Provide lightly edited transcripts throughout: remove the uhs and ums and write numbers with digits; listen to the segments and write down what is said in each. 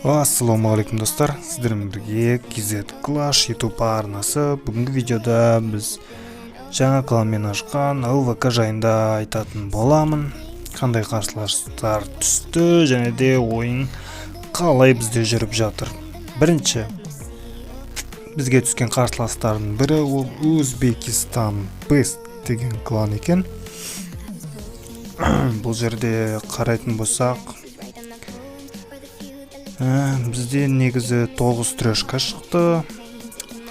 Ассалаумағалейкум достар, сіздермен бірге КЗ YouTube арнасы. Бүгінгі видеода біз жаңа қаламен ашқан ЛВК жайында айтатын боламын. Қандай қарсыластар түсті және де ойын қалай бізде жүріп жатыр. Бірінші бізге түскен қарсыластардың бірі ол Өзбекистан Бест деген клан екен. Бұл жерде қарайтын болсақ, бізде негізі 9 трешка шықты,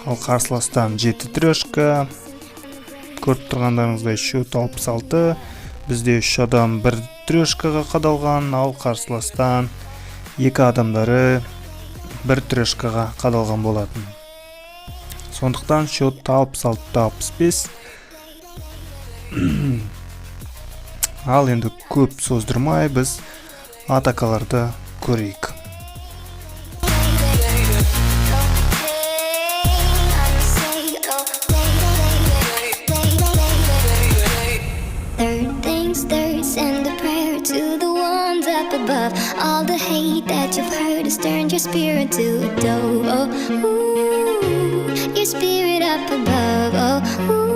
ал қарсыластан 7 трешка. Көріп тұрғандарыңыздай шөт 66, бізде 3 адам 1 трешкаға қадалған, ал қарсыластан 2 адамдары 1 трешкаға қадалған болатын. Сондықтан шөт 66-65. Ал енді көп создырмай біз атакаларды көрейік. All the hate that you've heard has turned your spirit to a dove. Oh, ooh, your spirit up above. Oh, ooh.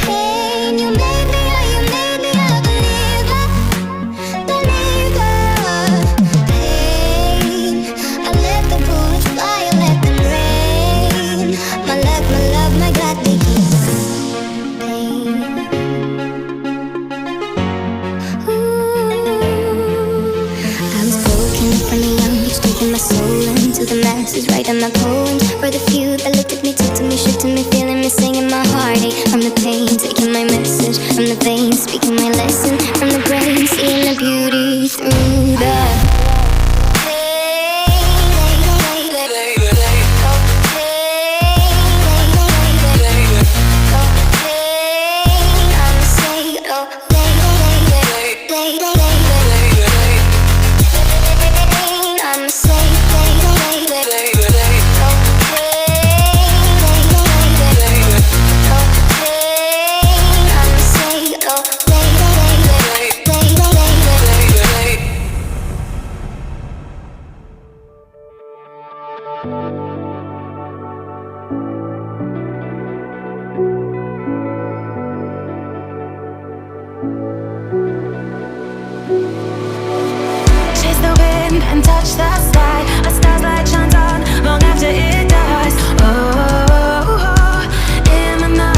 Hey, you made me a believer, believer. Pain, I let the bullets fly, I let them rain. My luck, my love, my God, they keep pain. My soul into the masses, writing my poems for the few that looked at me, took to me, shook to me, feeling me, singing my heartache from the pain, taking my message from the veins, speaking my lesson from the brain, seeing the beauty through the and touch the sky. A star's light shines on long after it dies. Oh, in the night,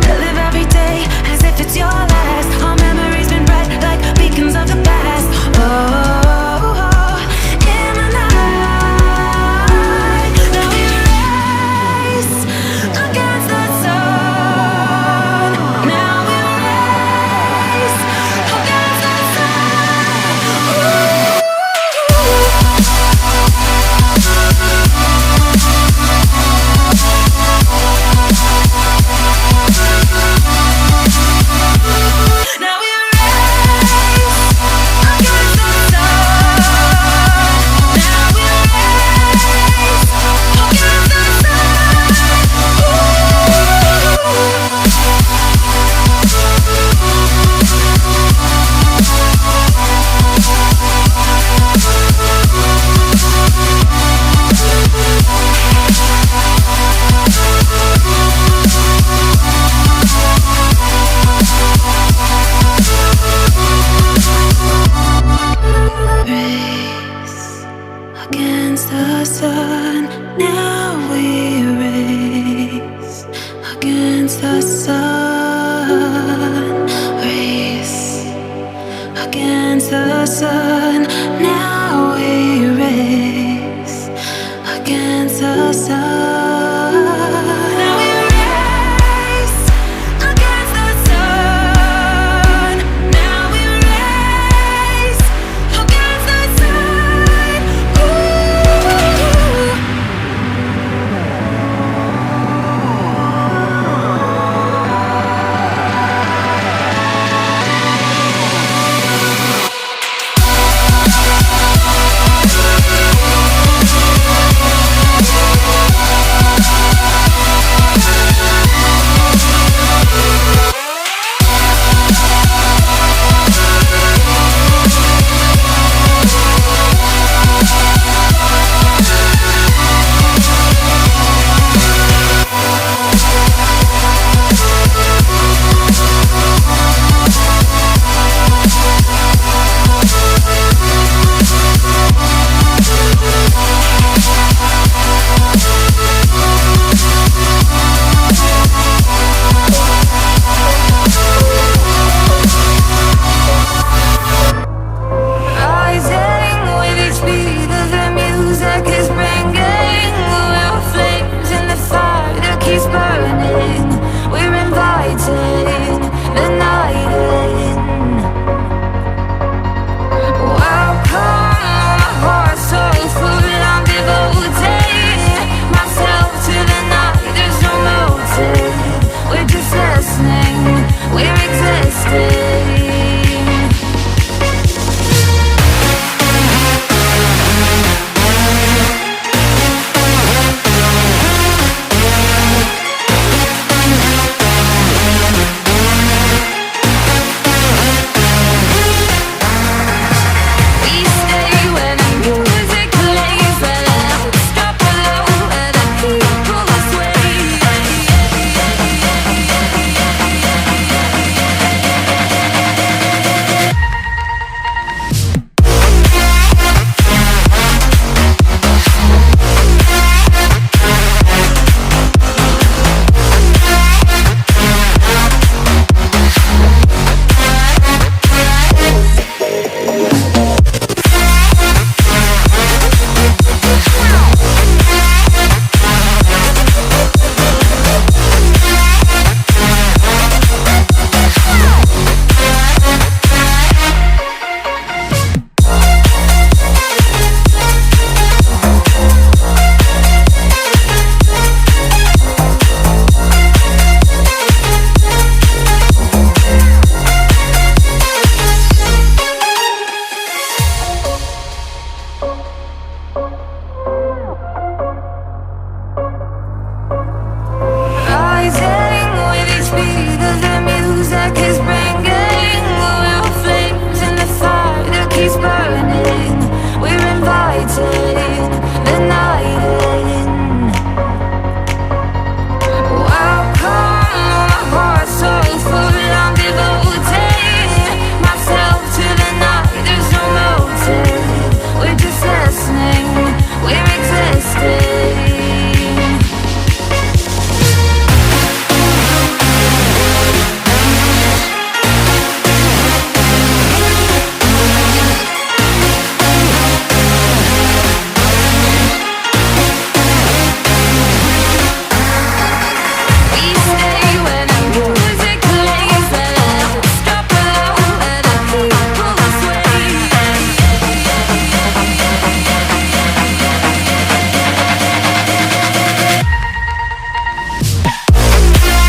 I live every day as if it's your last. Our memories been bright like beacons of the past. Oh, in the night, now we race against the sun. Now we race against the sun. Now we race against the sun. Now we race against the race against the sun. Now we race against the sun. Race against the sun.